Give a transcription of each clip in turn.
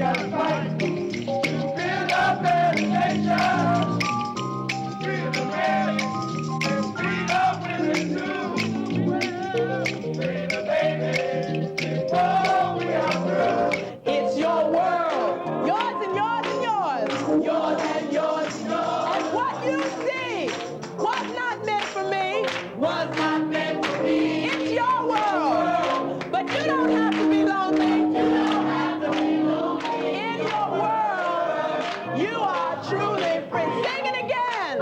gotta fight to build a better nation. Free the men and free the women too. Free the babies before we are through. It's your world, yours and yours and yours. Yours and yours and yours. And what you see was not meant for me. Was not meant for me. It's your world, but you don't have to be lonely. You don't have to be lonely. In your world, you are truly free. Sing it again.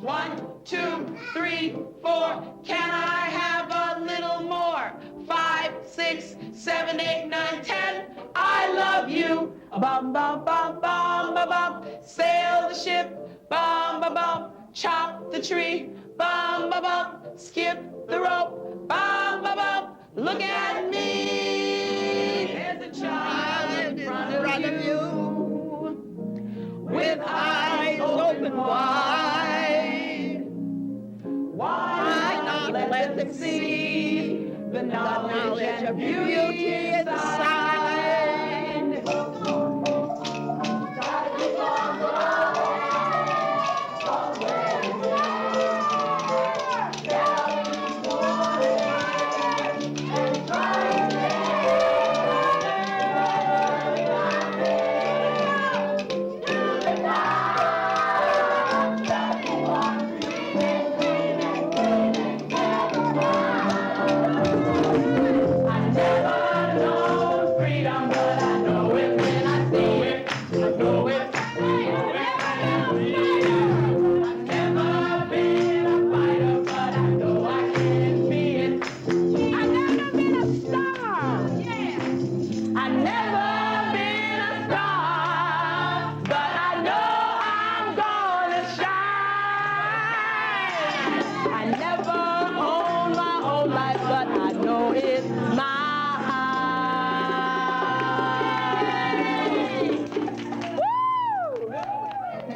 1, 2, 3, 4. Can I have a little more? 5, 6, 7, 8, 9, 10. I love you. Bum, bum, bum, bum, bum, bum. Sail the ship. Bum, bum, bum. Chop the tree. Bum, bum, bum. Skip the rope. Bum, bum, bum. Look at me. There's a child in front of you with eyes open wide. Why not let them see the knowledge and beauty inside?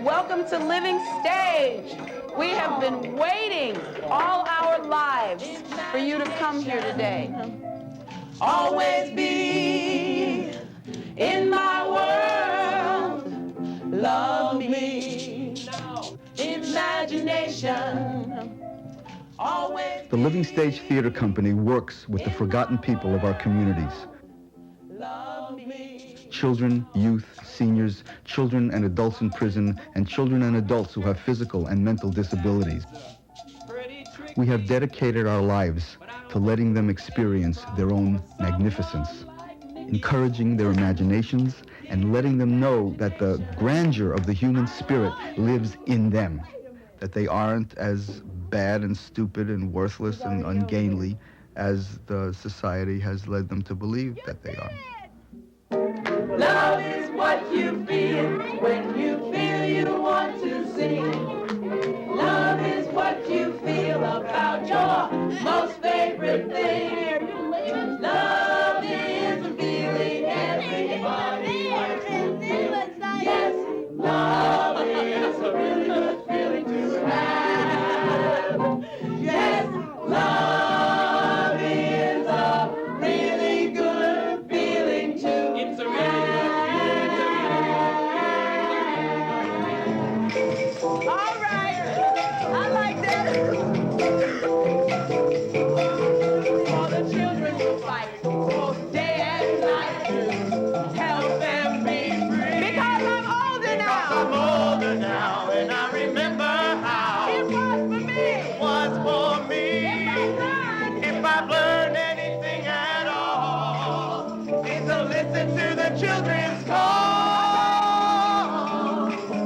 Welcome to Living Stage. We have been waiting all our lives for you to come here today. Always be in my world. Love me. Imagination. Always. The Living Stage Theater Company works with the forgotten people of our communities. Love me. Children, youth, seniors, children and adults in prison, and children and adults who have physical and mental disabilities. We have dedicated our lives to letting them experience their own magnificence, encouraging their imaginations, and letting them know that the grandeur of the human spirit lives in them, that they aren't as bad and stupid and worthless and ungainly as the society has led them to believe that they are. Love is what you feel when you feel you want to sing. Love is what you feel about your most favorite thing. Love is a feeling everybody wants to feel. Yes, love is a really good feeling to have. Yes, love is a really good feeling to It's a really All right. I like that. For the children who fight both day and night to help them be free. Because I'm older now. I'm older now, and I remember how It was for me. it was for me. If I've learned anything at all, it's to listen to the children's call.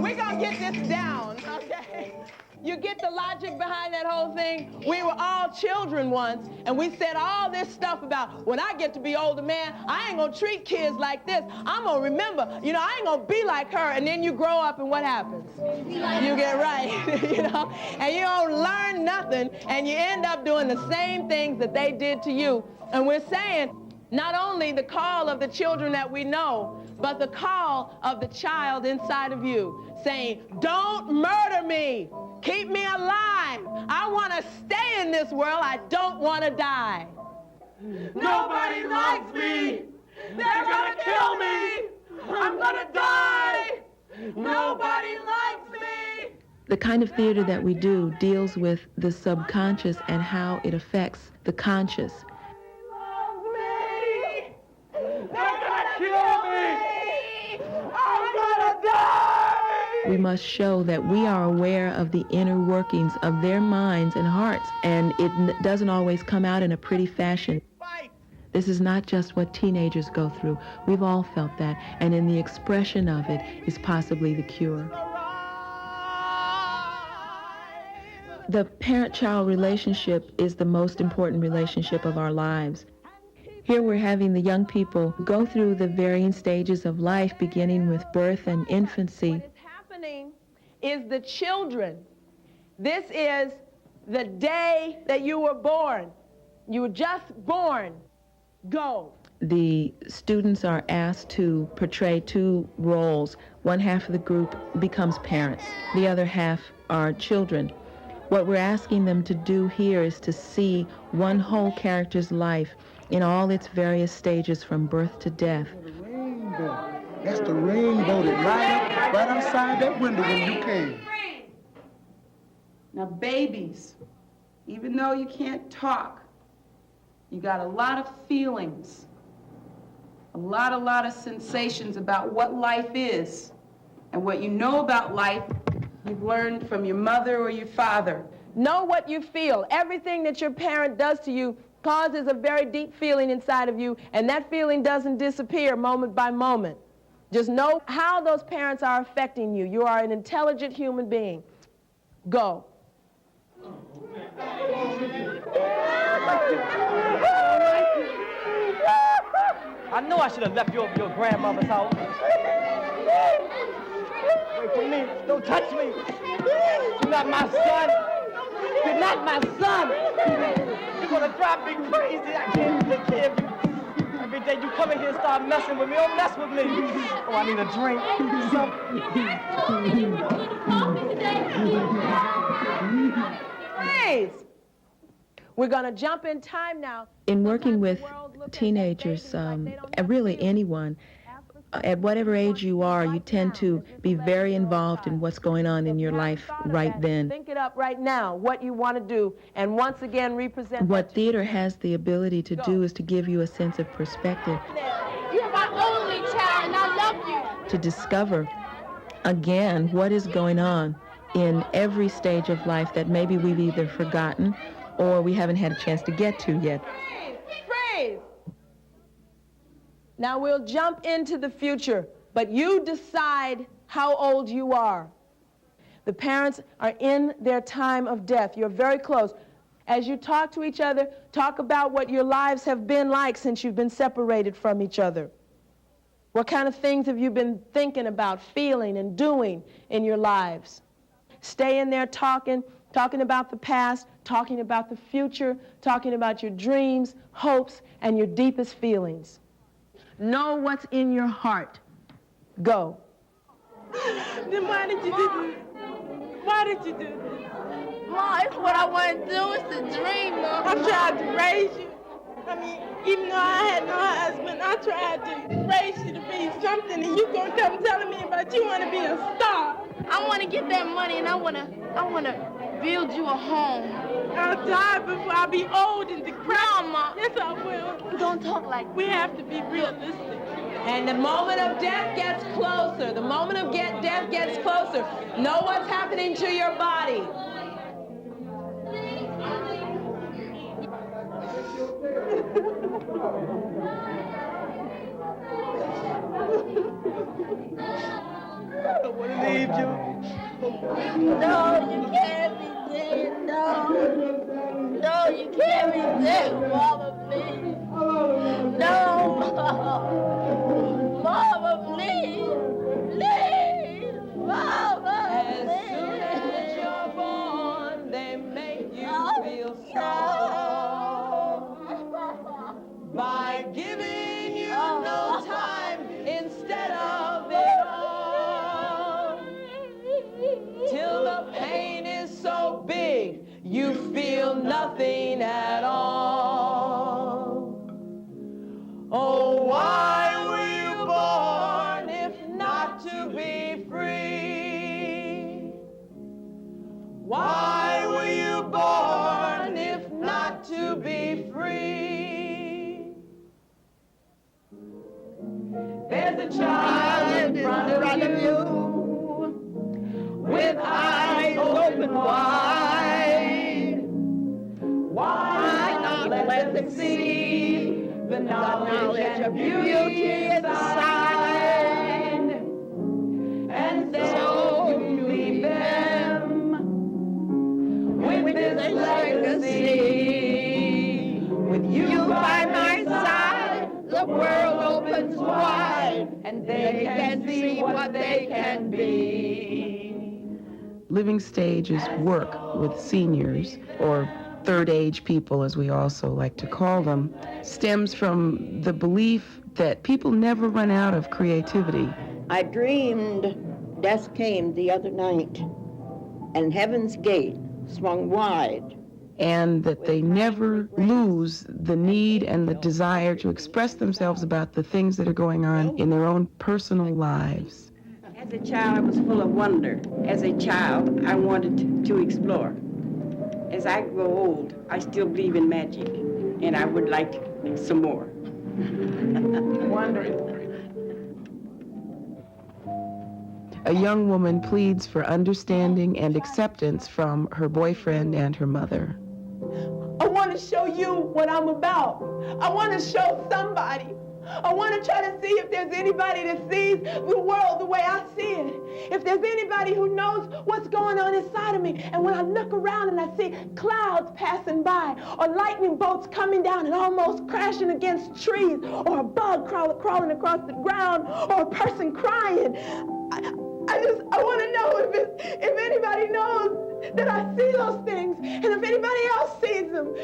We're going to get this down, okay? You get the logic behind that whole thing? We were all children once, and we said all this stuff about, when I get to be older, man, I ain't going to treat kids like this. I'm going to remember, I ain't going to be like her. And then you grow up, and what happens? You get right, and you don't learn nothing, and you end up doing the same things that they did to you. And we're saying, not only the call of the children that we know, but the call of the child inside of you, saying, don't murder me. Keep me alive. I want to stay in this world. I don't want to die. Nobody likes me. They're gonna kill me. I'm Nobody likes me. The kind of theater that we do deals with the subconscious and how it affects the conscious. We must show that we are aware of the inner workings of their minds and hearts, and it doesn't always come out in a pretty fashion. This is not just what teenagers go through. We've all felt that, and in the expression of it is possibly the cure. The parent-child relationship is the most important relationship of our lives. Here we're having the young people go through the varying stages of life, beginning with birth and infancy. Is the children. This is the day that you were born. You were just born. Go. The students are asked to portray two roles. One half of the group becomes parents. The other half are children. What we're asking them to do here is to see one whole character's life in all its various stages from birth to death. That's the rainbow that right outside that window when you came. Now, babies, even though you can't talk, you got a lot of feelings, a lot of sensations about what life is. And what you know about life, you've learned from your mother or your father. Know what you feel. Everything that your parent does to you causes a very deep feeling inside of you, and that feeling doesn't disappear moment by moment. Just know how those parents are affecting you. You are an intelligent human being. Go. I know I should have left your grandmother's house. Wait for me. Don't touch me. You're not my son. You're not my son. You're going to drive me crazy. I can't take care of you. Every day you come in here and start messing with me. Don't mess with me. Oh, I need a drink. Please. We're going to jump in time now. In working with teenagers, really anyone, at whatever age you are, you tend to be very involved in what's going on in your life right then. Think it up right now, what you want to do, and once again represent. What theater has the ability to do is to give you a sense of perspective. You're my only child, and I love you. To discover, again, what is going on in every stage of life that maybe we've either forgotten or we haven't had a chance to get to yet. Praise. Now we'll jump into the future, but you decide how old you are. The parents are in their time of death. You're very close. As you talk to each other, talk about what your lives have been like since you've been separated from each other. What kind of things have you been thinking about, feeling, and doing in your lives? Stay in there talking about the past, talking about the future, talking about your dreams, hopes, and your deepest feelings. Know what's in your heart. Go. Then why did you do this? Why did you do this? Mom, it's what I want to do. It's a dream, Mom. I tried to raise you. I mean, even though I had no husband, I tried to raise you to be something, and you gonna come telling me about you want to be a star. I want to get that money, and I want to build you a home. I'll die before I be old and decrepit. No, Mom. Yes, I will. Don't talk like that. We have to be realistic. And the moment of death gets closer. The moment of death gets closer. Know what's happening to your body. I don't want to leave you. No, you can't be dead. No. No, you can't be dead, Mama, please. No, Mama, please. Please, Mama, please. As soon as you're born, they make you feel strong by giving you no time instead of it all. Till the pain is so big, you feel nothing at all. Oh, why were you born if not to be free? There's a child in front of you with eyes open wide. Why not let them see the knowledge of beauty inside? And so you leave them with this legacy. With you by my side, the world opens wide, and they can see what they can be. Living Stage is work with seniors, or third age people as we also like to call them, stems from the belief that people never run out of creativity. I dreamed death came the other night, and heaven's gate swung wide. And that they never lose the need and the desire to express themselves about the things that are going on in their own personal lives. As a child, I was full of wonder. As a child, I wanted to explore. As I grow old, I still believe in magic, and I would like some more. Wonderful. A young woman pleads for understanding and acceptance from her boyfriend and her mother. I want to show you what I'm about. I want to show somebody. I want to try to see if there's anybody that sees the world the way I see it. If there's anybody who knows what's going on inside of me. And when I look around and I see clouds passing by, or lightning bolts coming down and almost crashing against trees, or a bug crawling across the ground, or a person crying, I want to know if anybody knows that I see those things, and if anybody else sees them.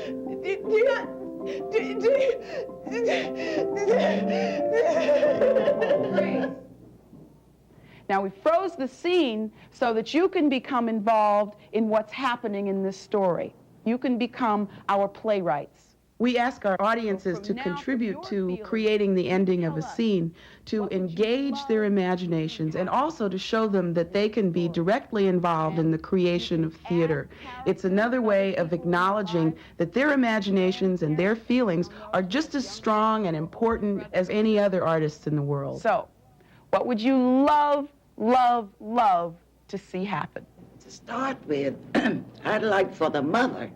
Now, we froze the scene so that you can become involved in what's happening in this story. You can become our playwrights. We ask our audiences to contribute to creating the ending of a scene, to engage their imaginations, and also to show them that they can be directly involved in the creation of theater. It's another way of acknowledging that their imaginations and their feelings are just as strong and important as any other artists in the world. So, what would you love, love, love to see happen? To start with, I'd like for the mother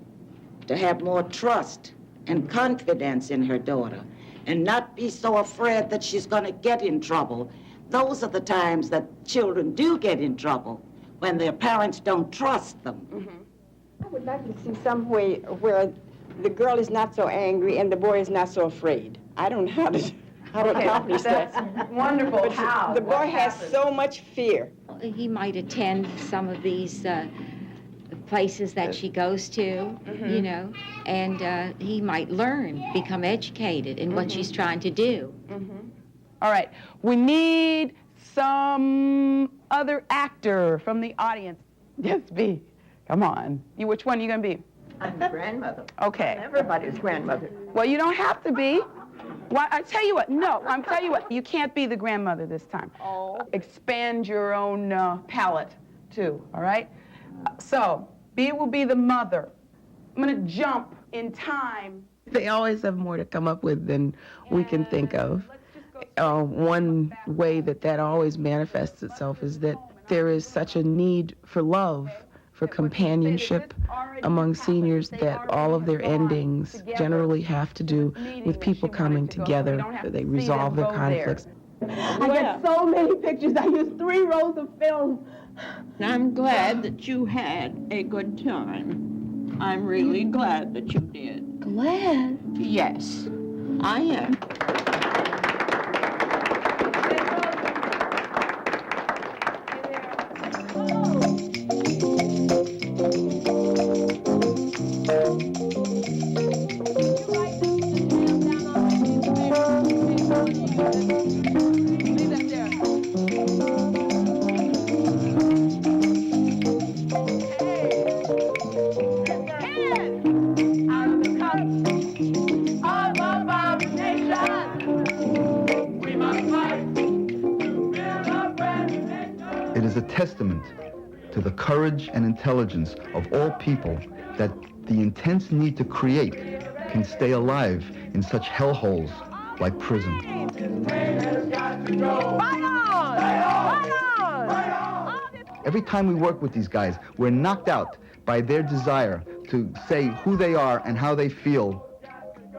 to have more trust and confidence in her daughter, and not be so afraid that she's going to get in trouble. Those are the times that children do get in trouble, when their parents don't trust them. Mm-hmm. I would like to see some way where the girl is not so angry and the boy is not so afraid. I don't know how to accomplish that. Wonderful. But How? the boy has so much fear. He might attend some of these places that she goes to, you know, and he might learn, become educated in what she's trying to do. All right, we need some other actor from the audience. Yes, B. Come on. Which one are you going to be? I'm the grandmother. Okay. Everybody's grandmother. Well, you don't have to be. Why, I tell you what, no, I'm tell you what, you can't be the grandmother this time. Oh. Expand your own palette, too, all right? So, B will be the mother. I'm going to jump in time. They always have more to come up with than we can think of. One way that always manifests itself is that there is such a need for love, for companionship among seniors, that all of their endings generally have to do with people coming together. They resolve their conflicts. I get so many pictures. I use 3 rolls of film. I'm glad that you had a good time. I'm really glad that you did. Glad? Yes, I am. It is a testament to the courage and intelligence of all people that the intense need to create can stay alive in such hellholes like prison. Right on! Right on! Right on! Every time we work with these guys, we're knocked out by their desire to say who they are and how they feel,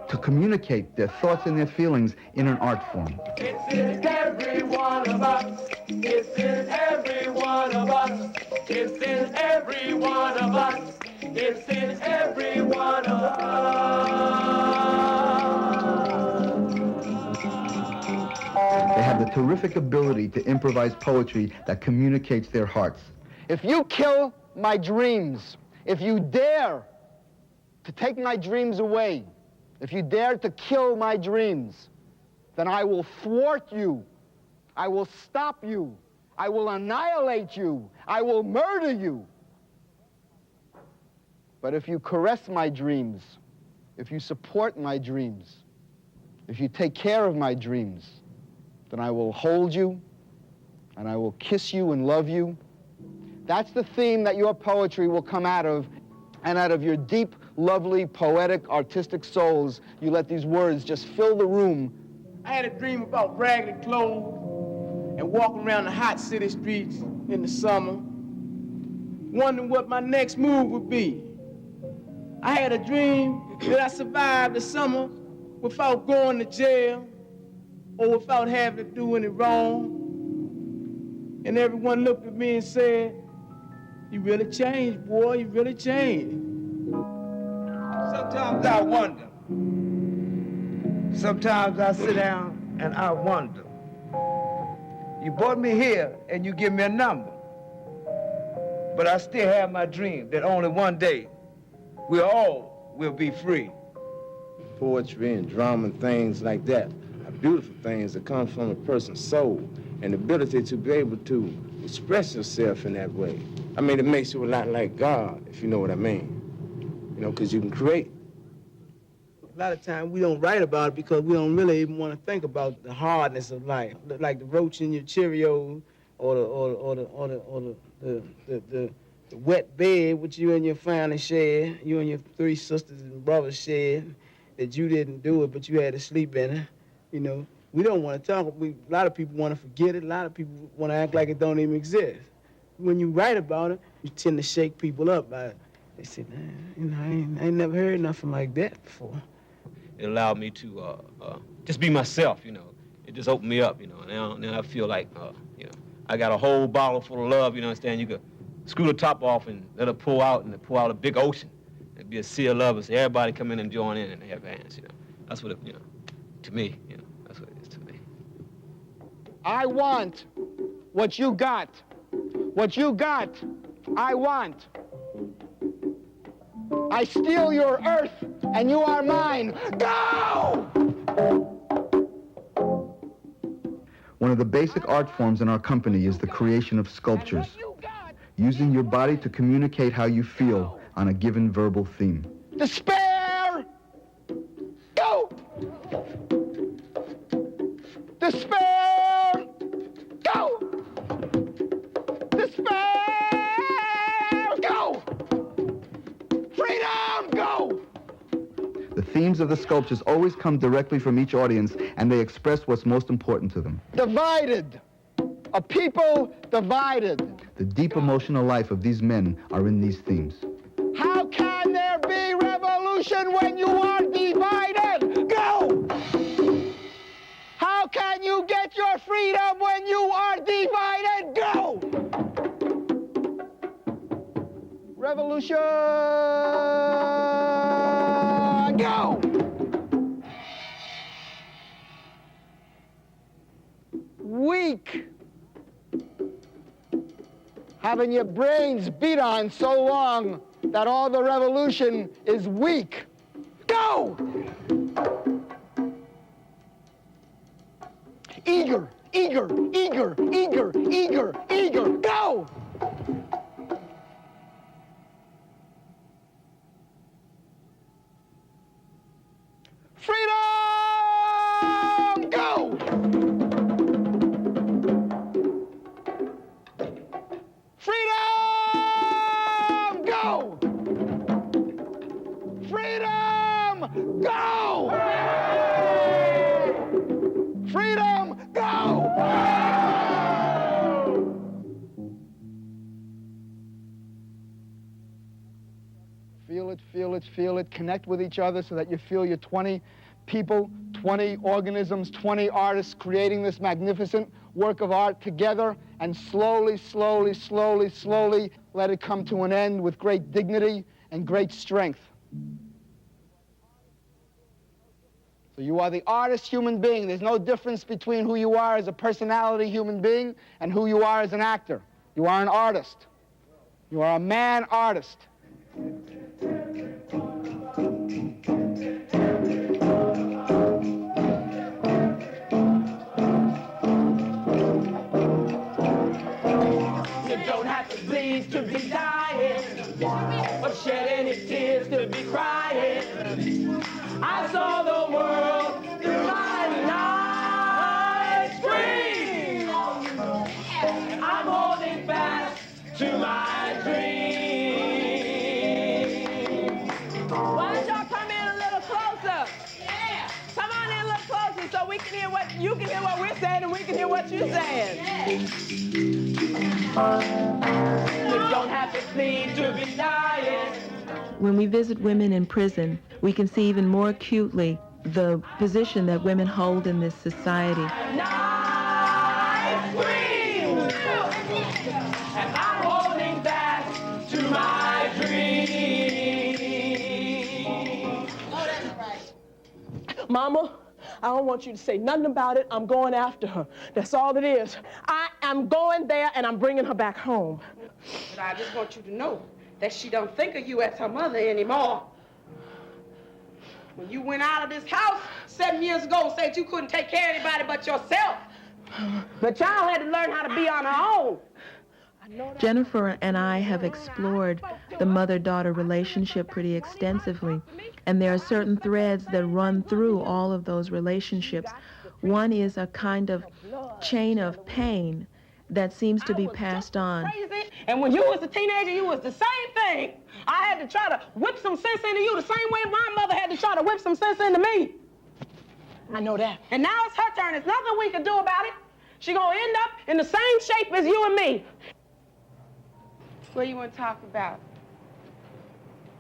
to communicate their thoughts and their feelings in an art form. It's in every one of us. It's in every one of us. It's in every one of us. It's in every one of us. They have the terrific ability to improvise poetry that communicates their hearts. If you kill my dreams, if you dare to take my dreams away, if you dare to kill my dreams, then I will thwart you. I will stop you. I will annihilate you. I will murder you. But if you caress my dreams, if you support my dreams, if you take care of my dreams, then I will hold you, and I will kiss you and love you. That's the theme that your poetry will come out of, and out of your deep, lovely, poetic, artistic souls, you let these words just fill the room. I had a dream about raggedy clothes and walking around the hot city streets in the summer, wondering what my next move would be. I had a dream that I survived the summer without going to jail or without having to do any wrong. And everyone looked at me and said, "You really changed, boy, you really changed." Sometimes I wonder. Sometimes I sit down and I wonder. You brought me here and you give me a number. But I still have my dream that only one day we all will be free. Poetry and drama and things like that are beautiful things that come from a person's soul and the ability to be able to express yourself in that way. I mean, it makes you a lot like God, if you know what I mean. You know, because you can create. A lot of times we don't write about it because we don't really even want to think about the hardness of life, like the roach in your Cheerios, or the wet bed which you and your family shared, you and your 3 sisters and brothers shared, that you didn't do it but you had to sleep in it. You know, we don't want to talk. A lot of people want to forget it. A lot of people want to act like it don't even exist. When you write about it, you tend to shake people up by it. They say, "Man, you know, I ain't never heard nothing like that before." It allowed me to just be myself, you know. It just opened me up, you know. Now I feel like, you know, I got a whole bottle full of love, you know, understand? You could screw the top off and let it pour out, and it pour out a big ocean. It'd be a sea of love, and so everybody come in and join in and have hands, you know. That's what it, you know, to me, you know, that's what it is to me. I want what you got. What you got, I want. I steal your earth, and you are mine. Go! One of the basic art forms in our company is the creation of sculptures, using your body to communicate how you feel on a given verbal theme. Despair! Go! Despair! Go! Despair! Go! Freedom! Go! The themes of the sculptures always come directly from each audience, and they express what's most important to them. Divided. A people divided. The deep emotional life of these men are in these themes. How can there be revolution when you are divided? Go! How can you get your freedom when you are divided? Go! Revolution! Go! Weak. Having your brains beat on so long that all the revolution is weak. Go! Eager, eager, eager, eager, eager, eager, go! Freedom! Go! Freedom! Go! Freedom! Go! Freedom! Go! Feel it, feel it, feel it. Connect with each other so that you feel you're 20 people, 20 organisms, 20 artists creating this magnificent work of art together, and slowly, slowly, slowly, slowly let it come to an end with great dignity and great strength. So you are the artist human being. There's no difference between who you are as a personality human being and who you are as an actor. You are an artist. You are a man artist. To be dying, or shed any tears to be crying. I saw the world through my night screen. I'm holding fast to my dream. Why don't y'all come in a little closer? Yeah. Come on in a little closer so we can hear what you can hear what we're saying and we can hear what you're saying. You don't have to plead to be dying. When we visit women in prison, we can see even more acutely the position that women hold in this society. Night scream, and I'm holding fast to my dream. Oh, that's right. Mama, I don't want you to say nothing about it. I'm going after her. That's all it is. I am going there and I'm bringing her back home. But I just want you to know that she don't think of you as her mother anymore. When you went out of this house 7 years ago and said you couldn't take care of anybody but yourself. The child had to learn how to be on her own. Jennifer and I have explored the mother-daughter relationship pretty extensively, and there are certain threads that run through all of those relationships. One is a kind of chain of pain that seems to be passed on. And when you was a teenager, you was the same thing. I had to try to whip some sense into you the same way my mother had to try to whip some sense into me. I know that. And now it's her turn. There's nothing we can do about it. She's gonna end up in the same shape as you and me. What do you want to talk about?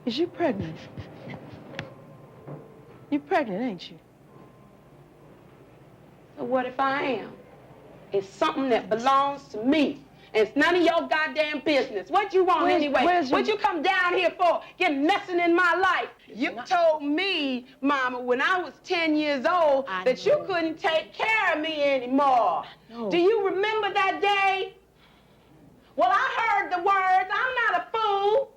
Is you pregnant? You're pregnant, ain't you? So what if I am? It's something that belongs to me. And it's none of your goddamn business. What you want anyway? What you come down here for? Get messing in my life. You told me, Mama, when I was 10 years old, that you couldn't take care of me anymore. Do you remember that day? Well, I heard the words. I'm not a fool.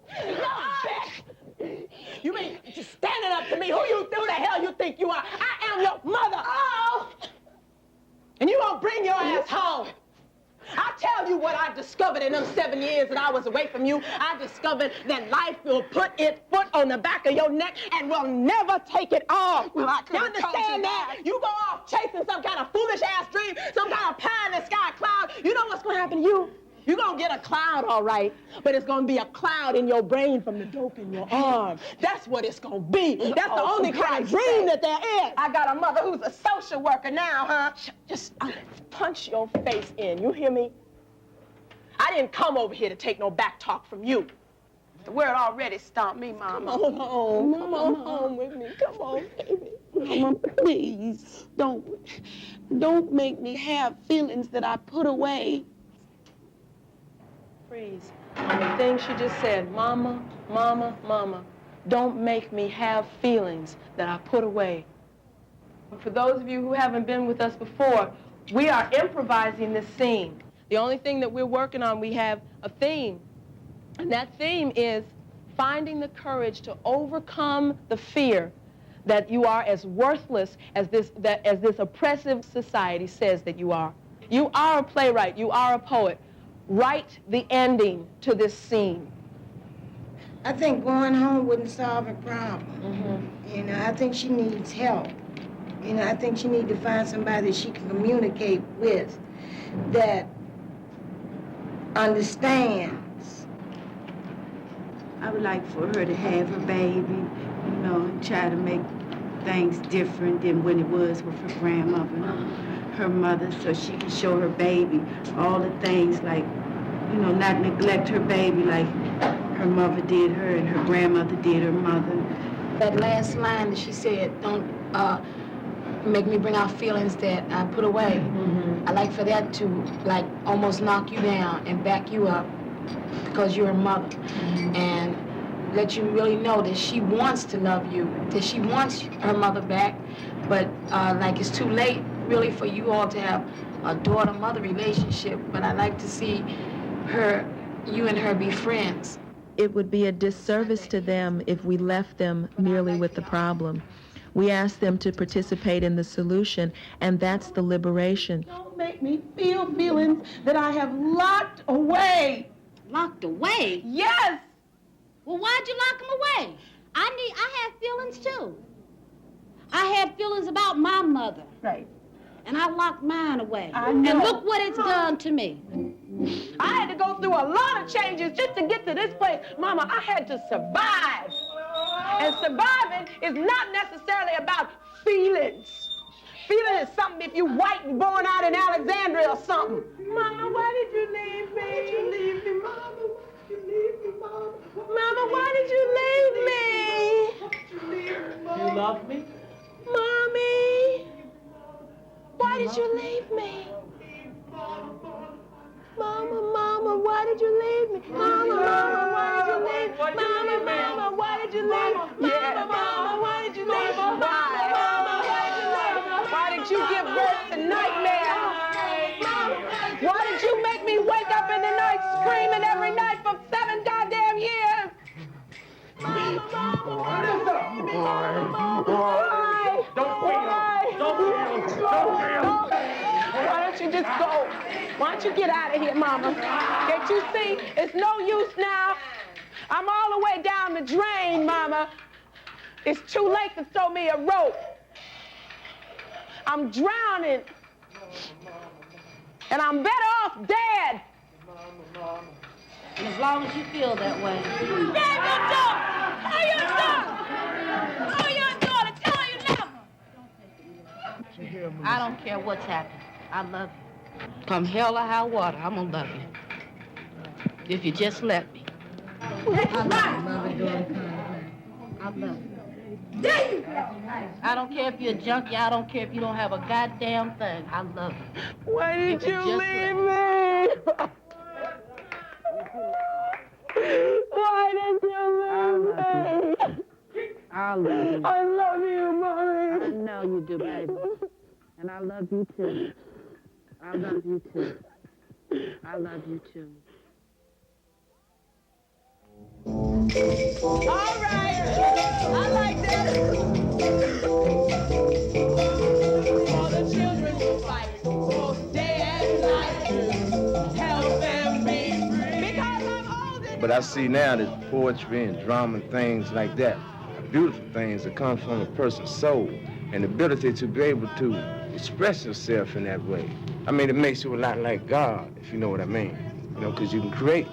You mean just standing up to me? Who the hell you think you are? I am your mother. Oh! And you won't bring your ass home. I'll tell you what I discovered in them 7 years that I was away from you. I discovered that life will put its foot on the back of your neck and will never take it off. Well, I you understand that? You go off chasing some kind of foolish-ass dream, some kind of pie-in-the-sky cloud. You know what's going to happen to you? You're going to get a cloud, all right, but it's going to be a cloud in your brain from the dope in your arm. That's what it's going to be. That's the only kind of dream that there is. I got a mother who's a social worker now, huh? Just punch your face in. You hear me? I didn't come over here to take no back talk from you. The word already stomped me, Mama. Come on home. Come on home with me. Come on, baby. Mama, please, don't make me have feelings that I put away. Freeze. On the thing she just said, Mama, Mama, Mama, don't make me have feelings that I put away. For those of you who haven't been with us before, we are improvising this scene. The only thing that we're working on, we have a theme. And that theme is finding the courage to overcome the fear that you are as worthless as this oppressive society says that you are. You are a playwright. You are a poet. Write the ending to this scene. I think going home wouldn't solve her problem. Mm-hmm. You know, I think she needs help. You know, I think she needs to find somebody that she can communicate with that understands. I would like for her to have her baby, you know, and try to make things different than when it was with her grandmother. her mother so she can show her baby all the things like, you know, not neglect her baby like her mother did her and her grandmother did her mother. That last line that she said, don't make me bring out feelings that I put away. Mm-hmm. I like for that to like almost knock you down and back you up because you're a mother. Mm-hmm. And let you really know that she wants to love you, that she wants her mother back, but like it's too late really for you all to have a daughter-mother relationship, but I like to see you and her be friends. It would be a disservice to them if we left them merely with the problem. We ask them to participate in the solution, and that's the liberation. Don't make me feel feelings that I have locked away. Locked away? Yes! Well, why'd you lock them away? I have feelings too. I had feelings about my mother. Right. And I locked mine away. I know. And look what it's done to me. I had to go through a lot of changes just to get to this place. Mama, I had to survive. And surviving is not necessarily about feelings. Feeling is something if you white and born out in Alexandria or something. Mama, why did you leave me? Why did you leave me, Mama? Why did you leave me, Mama? Mama, why did you leave me? Why did you leave me, Mama? You love me? Mommy, why did you leave me? Mama, why did you leave me? Mama, why did you leave me? Mama, why did you leave me? Mama, why did you leave me? Mama, why did you leave me? Why did you give birth to nightmares? Why did you make me wake up in the night screaming every night for 7 goddamn years? Why don't you just go? Why don't you get out of here, Mama? Can't you see? It's no use now. I'm all the way down the drain, Mama. It's too late to throw me a rope. I'm drowning. And I'm better off dead. And as long as you feel that way. Dad, your daughter! How your daughter? How your daughter? Tell her you love her. I don't care what's happened. I love you. Come hell or high water, I'm gonna love you. If you just let me. I love you. I love you. I don't care if you're a junkie. I don't care if you don't have a goddamn thing. I love you. Why did you leave me? Why did you leave me? I love you. I love you, Mommy. I know you do, baby. And I love you too. I love you too. I love you too. All right. I like that. All the children will fight both day and night. Help them be free. Because I'm old. But I see now that poetry and drama and things like that are beautiful things that come from a person's soul and the ability to be able to express yourself in that way. I mean, it makes you a lot like God, if you know what I mean. You know, because you can create